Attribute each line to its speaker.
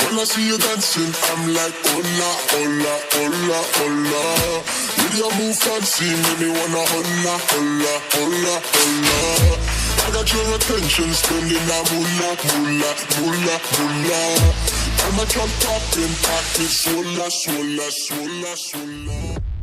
Speaker 1: When I see you dancing, I'm like, hola, hola, hola, hola. With your move fancy, make me wanna hola, hola, hola, hola. I got your attention, spending that moolah, moolah, moolah, moolah. I'm a drop poppin', pocket, swola, swola, swola, swola.